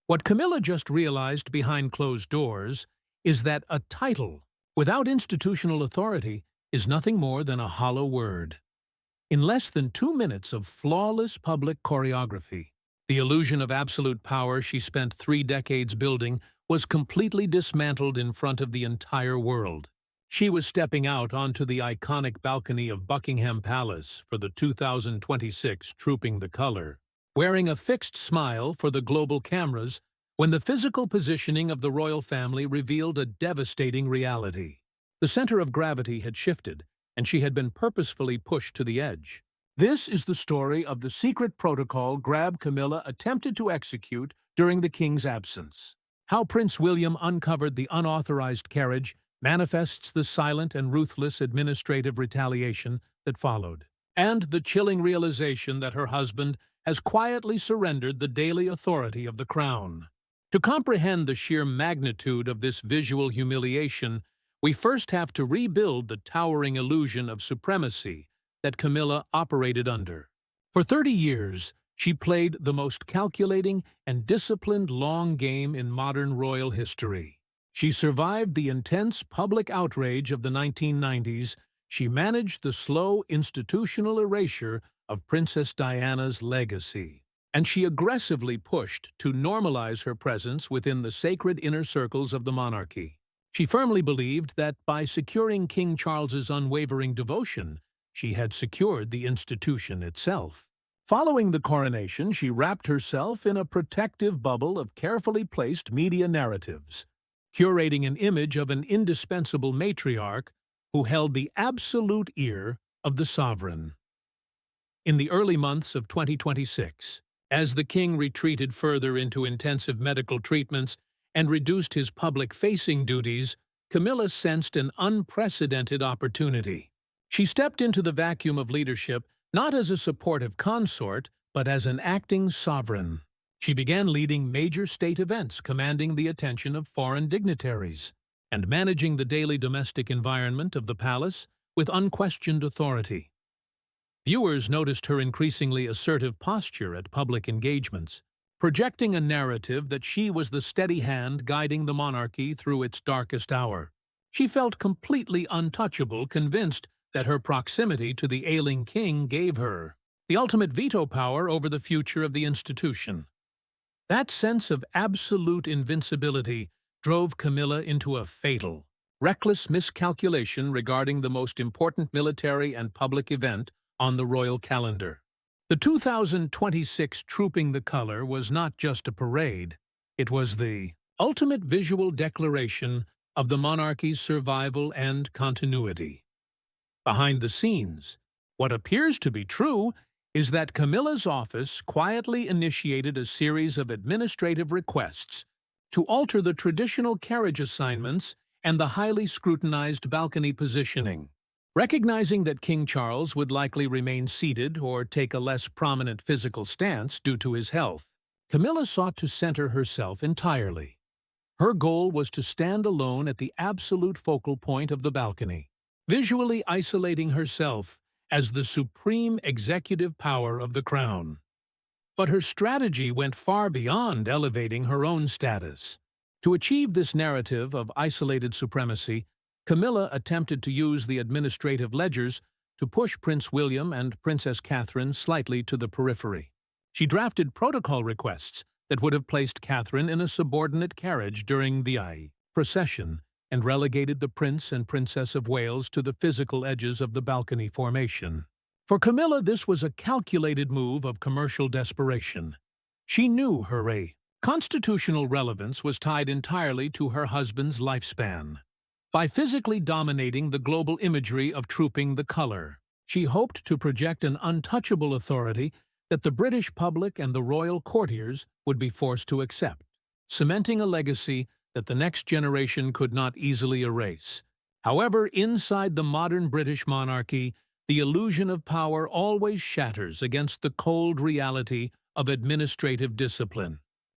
What Camilla just realized behind closed doors is that a title, without institutional authority, is nothing more than a hollow word. In less than 2 minutes of flawless public choreography, the illusion of absolute power she spent 3 decades building was completely dismantled in front of the entire world. She was stepping out onto the iconic balcony of Buckingham Palace for the 2026 Trooping the Color, wearing a fixed smile for the global cameras when the physical positioning of the royal family revealed a devastating reality. The center of gravity had shifted, and she had been purposefully pushed to the edge. This is the story of the secret protocol Camilla attempted to execute during the king's absence. How Prince William uncovered the unauthorized carriage manifests the silent and ruthless administrative retaliation that followed, and the chilling realization that her husband has quietly surrendered the daily authority of the crown. To comprehend the sheer magnitude of this visual humiliation, we first have to rebuild the towering illusion of supremacy that Camilla operated under. For 30 years, she played the most calculating and disciplined long game in modern royal history. She survived the intense public outrage of the 1990s. She managed the slow institutional erasure of Princess Diana's legacy, and she aggressively pushed to normalize her presence within the sacred inner circles of the monarchy. She firmly believed that by securing King Charles's unwavering devotion, she had secured the institution itself. Following the coronation, she wrapped herself in a protective bubble of carefully placed media narratives, curating an image of an indispensable matriarch who held the absolute ear of the sovereign. In the early months of 2026, as the king retreated further into intensive medical treatments and reduced his public-facing duties, Camilla sensed an unprecedented opportunity. She stepped into the vacuum of leadership not as a supportive consort, but as an acting sovereign. She began leading major state events, commanding the attention of foreign dignitaries, and managing the daily domestic environment of the palace with unquestioned authority. Viewers noticed her increasingly assertive posture at public engagements, projecting a narrative that she was the steady hand guiding the monarchy through its darkest hour. She felt completely untouchable, convinced that her proximity to the ailing king gave her the ultimate veto power over the future of the institution. That sense of absolute invincibility drove Camilla into a fatal, reckless miscalculation regarding the most important military and public event on the royal calendar. The 2026 Trooping the Color was not just a parade, it was the ultimate visual declaration of the monarchy's survival and continuity. Behind the scenes, what appears to be true is that Camilla's office quietly initiated a series of administrative requests to alter the traditional carriage assignments and the highly scrutinized balcony positioning. Recognizing that King Charles would likely remain seated or take a less prominent physical stance due to his health, Camilla sought to center herself entirely. Her goal was to stand alone at the absolute focal point of the balcony, visually isolating herself as the supreme executive power of the crown. But her strategy went far beyond elevating her own status. To achieve this narrative of isolated supremacy, Camilla attempted to use the administrative ledgers to push Prince William and Princess Catherine slightly to the periphery. She drafted protocol requests that would have placed Catherine in a subordinate carriage during the procession and relegated the Prince and Princess of Wales to the physical edges of the balcony formation. For Camilla, this was a calculated move of commercial desperation. She knew her constitutional relevance was tied entirely to her husband's lifespan. By physically dominating the global imagery of Trooping the Color, she hoped to project an untouchable authority that the British public and the royal courtiers would be forced to accept, cementing a legacy that the next generation could not easily erase. However, inside the modern British monarchy, the illusion of power always shatters against the cold reality of administrative discipline.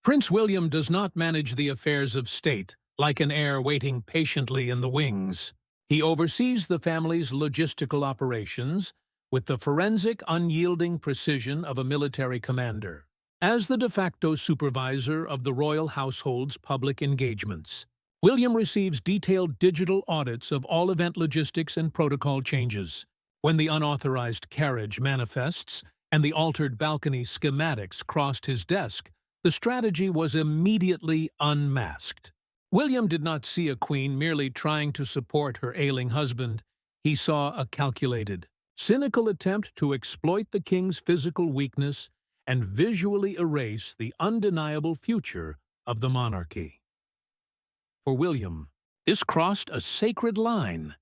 Prince William does not manage the affairs of state like an heir waiting patiently in the wings. He oversees the family's logistical operations with the forensic, unyielding precision of a military commander. As the de facto supervisor of the royal household's public engagements, William receives detailed digital audits of all event logistics and protocol changes. When the unauthorized carriage manifests and the altered balcony schematics crossed his desk, the strategy was immediately unmasked. William did not see a queen merely trying to support her ailing husband. He saw a calculated, cynical attempt to exploit the king's physical weakness and visually erase the undeniable future of the monarchy. For William, this crossed a sacred line.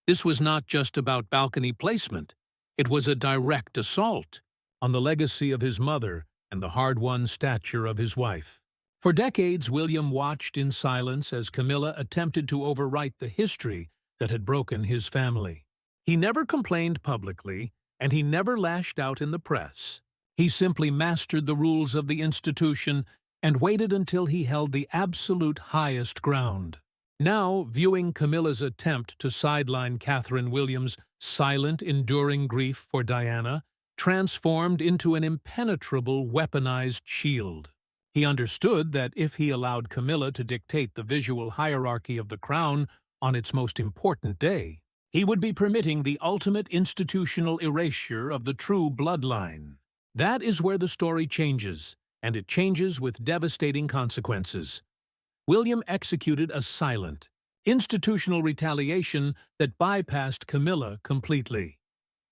This was not just about balcony placement. It was a direct assault on the legacy of his mother and the hard-won stature of his wife. For decades, William watched in silence as Camilla attempted to overwrite the history that had broken his family. He never complained publicly, and he never lashed out in the press. He simply mastered the rules of the institution and waited until he held the absolute highest ground. Now, viewing Camilla's attempt to sideline Catherine Williams' silent, enduring grief for Diana, transformed into an impenetrable, weaponized shield. He understood that if he allowed Camilla to dictate the visual hierarchy of the crown on its most important day, he would be permitting the ultimate institutional erasure of the true bloodline. That is where the story changes, and it changes with devastating consequences. William executed a silent, institutional retaliation that bypassed Camilla completely.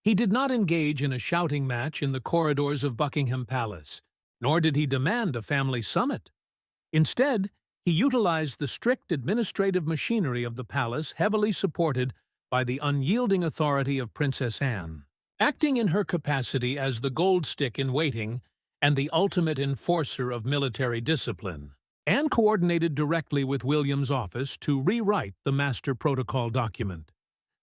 He did not engage in a shouting match in the corridors of Buckingham Palace, nor did he demand a family summit. Instead, he utilized the strict administrative machinery of the palace, heavily supported by the unyielding authority of Princess Anne. Acting in her capacity as the gold stick in waiting and the ultimate enforcer of military discipline, Anne coordinated directly with William's office to rewrite the master protocol document.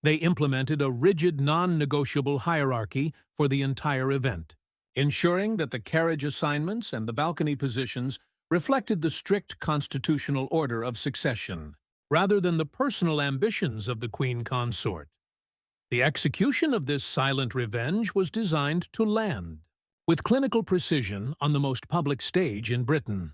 They implemented a rigid, non-negotiable hierarchy for the entire event, ensuring that the carriage assignments and the balcony positions reflected the strict constitutional order of succession, rather than the personal ambitions of the queen consort. The execution of this silent revenge was designed to land, with clinical precision, on the most public stage in Britain.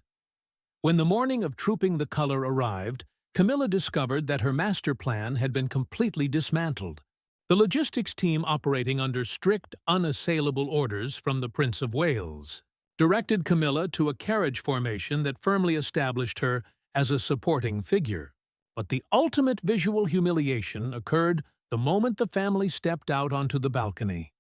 When the morning of trooping the color arrived, Camilla discovered that her master plan had been completely dismantled. The logistics team, operating under strict, unassailable orders from the Prince of Wales, directed Camilla to a carriage formation that firmly established her as a supporting figure. But the ultimate visual humiliation occurred the moment the family stepped out onto the balcony.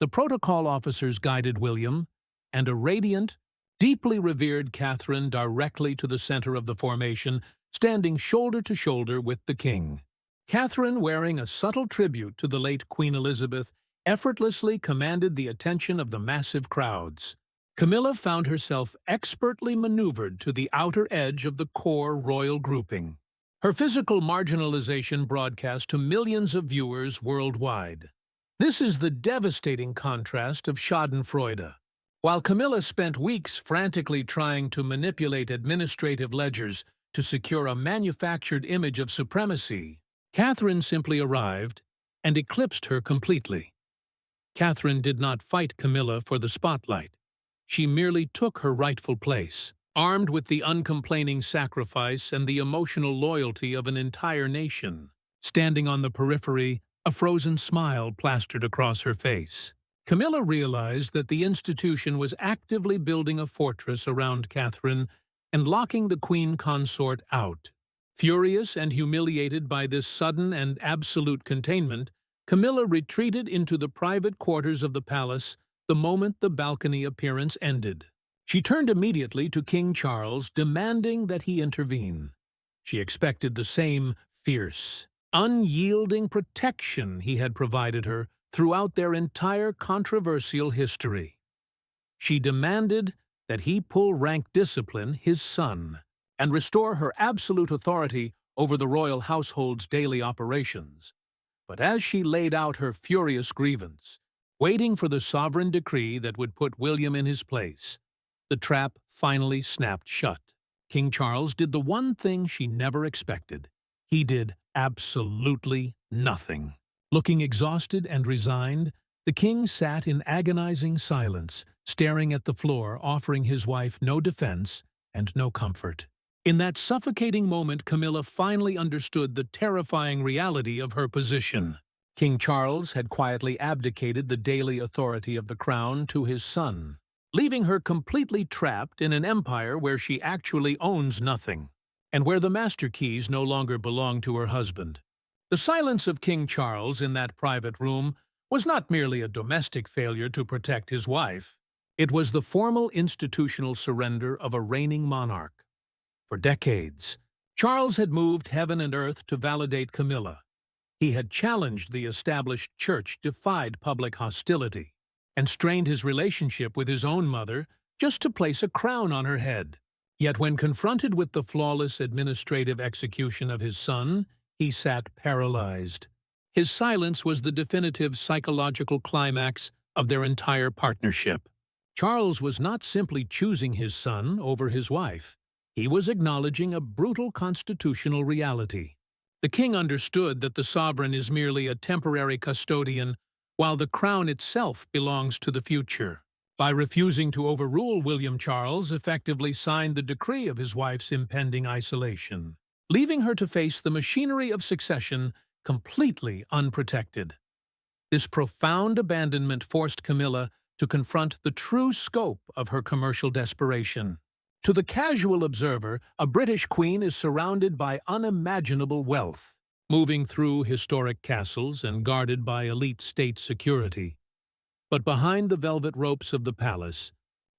The protocol officers guided William and a radiant, deeply revered Catherine directly to the center of the formation, standing shoulder to shoulder with the king. Catherine, wearing a subtle tribute to the late Queen Elizabeth, effortlessly commanded the attention of the massive crowds. Camilla found herself expertly maneuvered to the outer edge of the core royal grouping. Her physical marginalization broadcast to millions of viewers worldwide. This is the devastating contrast of schadenfreude. While Camilla spent weeks frantically trying to manipulate administrative ledgers to secure a manufactured image of supremacy, Catherine simply arrived and eclipsed her completely. Catherine did not fight Camilla for the spotlight. She merely took her rightful place, armed with the uncomplaining sacrifice and the emotional loyalty of an entire nation. Standing on the periphery, a frozen smile plastered across her face. Camilla realized that the institution was actively building a fortress around Catherine and locking the queen consort out. Furious and humiliated by this sudden and absolute containment, Camilla retreated into the private quarters of the palace the moment the balcony appearance ended. She turned immediately to King Charles, demanding that he intervene. She expected the same fierce, unyielding protection he had provided her throughout their entire controversial history. She demanded that he pull rank discipline his son and restore her absolute authority over the royal household's daily operations. But as she laid out her furious grievance, waiting for the sovereign decree that would put William in his place, the trap finally snapped shut. King Charles did the one thing she never expected. He did absolutely nothing. Looking exhausted and resigned, The king sat in agonizing silence, staring at the floor, offering his wife no defense and no comfort. In that suffocating moment, Camilla finally understood the terrifying reality of her position. King Charles had quietly abdicated the daily authority of the crown to his son, leaving her completely trapped in an empire where she actually owns nothing, and where the master keys no longer belong to her husband. The silence of King Charles in that private room was not merely a domestic failure to protect his wife. It was the formal institutional surrender of a reigning monarch. For decades, Charles had moved heaven and earth to validate Camilla. He had challenged the established church, defied public hostility, and strained his relationship with his own mother just to place a crown on her head. Yet when confronted with the flawless administrative execution of his son, he sat paralyzed. His silence was the definitive psychological climax of their entire partnership. Charles was not simply choosing his son over his wife. He was acknowledging a brutal constitutional reality. The king understood that the sovereign is merely a temporary custodian, while the crown itself belongs to the future. By refusing to overrule William, Charles effectively signed the decree of his wife's impending isolation, leaving her to face the machinery of succession completely unprotected. This profound abandonment forced Camilla to confront the true scope of her commercial desperation. To the casual observer, a British queen is surrounded by unimaginable wealth, moving through historic castles and guarded by elite state security. But behind the velvet ropes of the palace,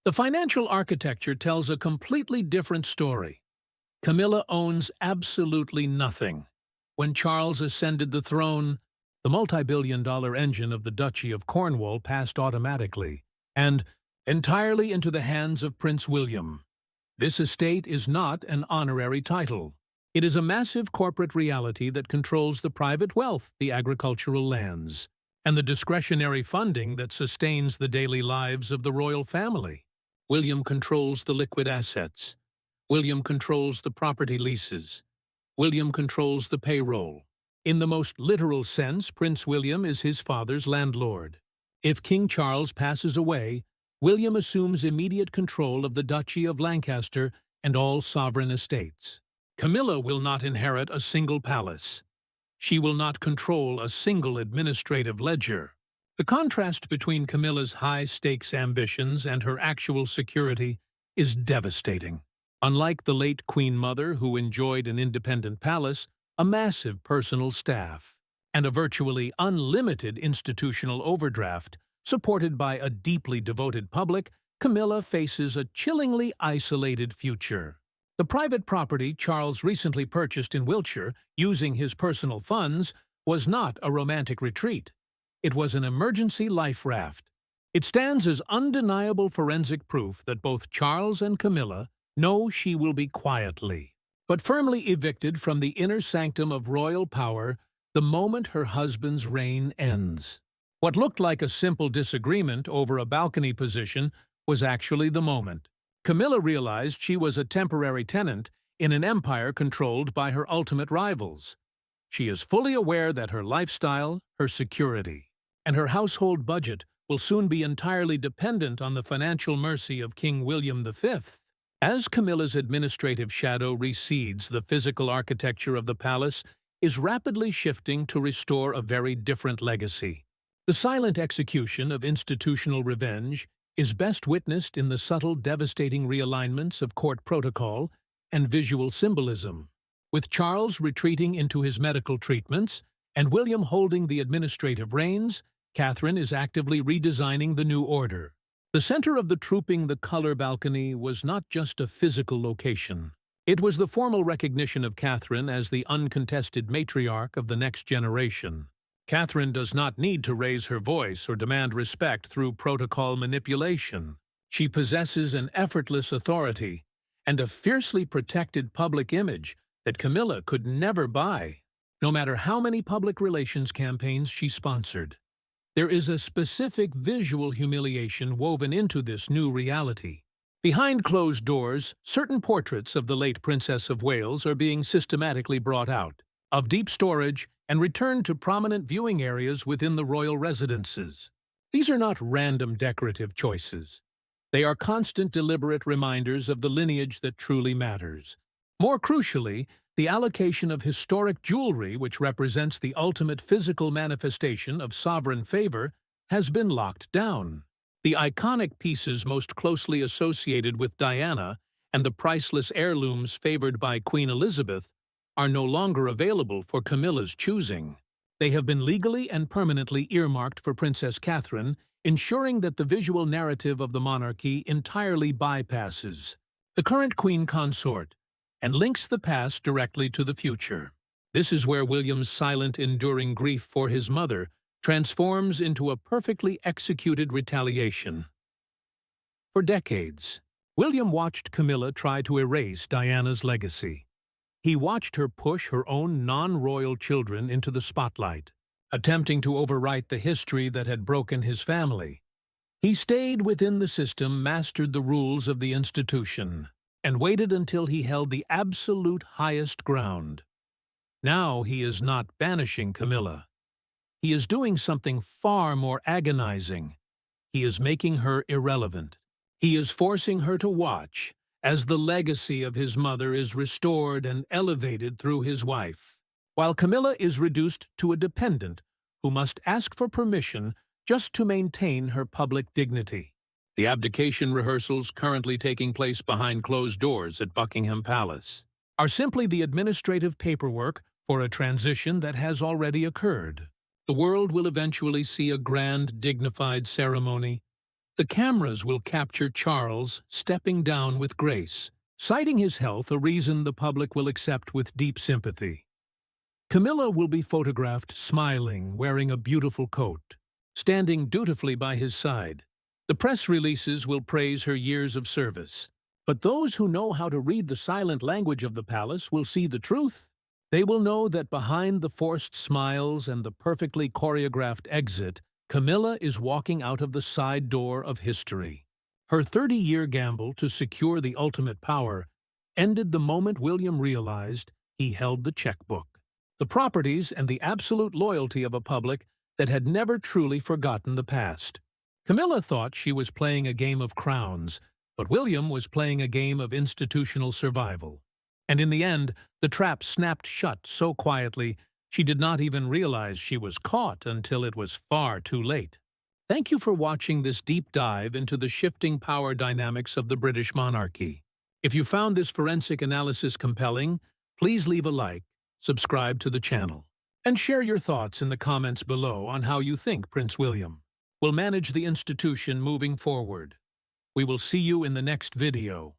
the financial architecture tells a completely different story. Camilla owns absolutely nothing. When Charles ascended the throne, the multi-billion-dollar engine of the Duchy of Cornwall passed automatically, and entirely into the hands of Prince William. This estate is not an honorary title. It is a massive corporate reality that controls the private wealth, the agricultural lands, and the discretionary funding that sustains the daily lives of the royal family. William controls the liquid assets. William controls the property leases. William controls the payroll. In the most literal sense, Prince William is his father's landlord. If King Charles passes away, William assumes immediate control of the Duchy of Lancaster and all sovereign estates. Camilla will not inherit a single palace. She will not control a single administrative ledger. The contrast between Camilla's high-stakes ambitions and her actual security is devastating. Unlike the late Queen Mother, who enjoyed an independent palace, a massive personal staff, and a virtually unlimited institutional overdraft, supported by a deeply devoted public, Camilla faces a chillingly isolated future. The private property Charles recently purchased in Wiltshire, using his personal funds, was not a romantic retreat. It was an emergency life raft. It stands as undeniable forensic proof that both Charles and Camilla know she will be quietly, but firmly evicted from the inner sanctum of royal power the moment her husband's reign ends. What looked like a simple disagreement over a balcony position was actually the moment. Camilla realized she was a temporary tenant in an empire controlled by her ultimate rivals. She is fully aware that her lifestyle, her security, and her household budget will soon be entirely dependent on the financial mercy of King William V. As Camilla's administrative shadow recedes, the physical architecture of the palace is rapidly shifting to restore a very different legacy. The silent execution of institutional revenge is best witnessed in the subtle, devastating realignments of court protocol and visual symbolism. With Charles retreating into his medical treatments and William holding the administrative reins, Catherine is actively redesigning the new order. The center of the trooping the color balcony was not just a physical location. It was the formal recognition of Catherine as the uncontested matriarch of the next generation. Catherine does not need to raise her voice or demand respect through protocol manipulation. She possesses an effortless authority and a fiercely protected public image that Camilla could never buy, no matter how many public relations campaigns she sponsored. There is a specific visual humiliation woven into this new reality. Behind closed doors, certain portraits of the late Princess of Wales are being systematically brought out of deep storage and returned to prominent viewing areas within the royal residences. These are not random decorative choices. They are constant, deliberate reminders of the lineage that truly matters. More crucially, the allocation of historic jewelry, which represents the ultimate physical manifestation of sovereign favor, has been locked down. The iconic pieces most closely associated with Diana and the priceless heirlooms favored by Queen Elizabeth are no longer available for Camilla's choosing. They have been legally and permanently earmarked for Princess Catherine, ensuring that the visual narrative of the monarchy entirely bypasses the current queen consort and links the past directly to the future. This is where William's silent, enduring grief for his mother transforms into a perfectly executed retaliation. For decades, William watched Camilla try to erase Diana's legacy. He watched her push her own non-royal children into the spotlight, attempting to overwrite the history that had broken his family. He stayed within the system, mastered the rules of the institution, and waited until he held the absolute highest ground. Now he is not banishing Camilla. He is doing something far more agonizing. He is making her irrelevant. He is forcing her to watch as the legacy of his mother is restored and elevated through his wife, while Camilla is reduced to a dependent who must ask for permission just to maintain her public dignity. The abdication rehearsals currently taking place behind closed doors at Buckingham Palace are simply the administrative paperwork for a transition that has already occurred. The world will eventually see a grand, dignified ceremony. The cameras will capture Charles stepping down with grace, citing his health, a reason the public will accept with deep sympathy. Camilla will be photographed smiling, wearing a beautiful coat, standing dutifully by his side. The press releases will praise her years of service, but those who know how to read the silent language of the palace will see the truth. They will know that behind the forced smiles and the perfectly choreographed exit, Camilla is walking out of the side door of history. Her 30-year gamble to secure the ultimate power ended the moment William realized he held the checkbook, the properties and the absolute loyalty of a public that had never truly forgotten the past. Camilla thought she was playing a game of crowns, but William was playing a game of institutional survival. And in the end, the trap snapped shut so quietly she did not even realize she was caught until it was far too late. Thank you for watching this deep dive into the shifting power dynamics of the British monarchy. If you found this forensic analysis compelling, please leave a like, subscribe to the channel, and share your thoughts in the comments below on how you think Prince William will manage the institution moving forward. We will see you in the next video.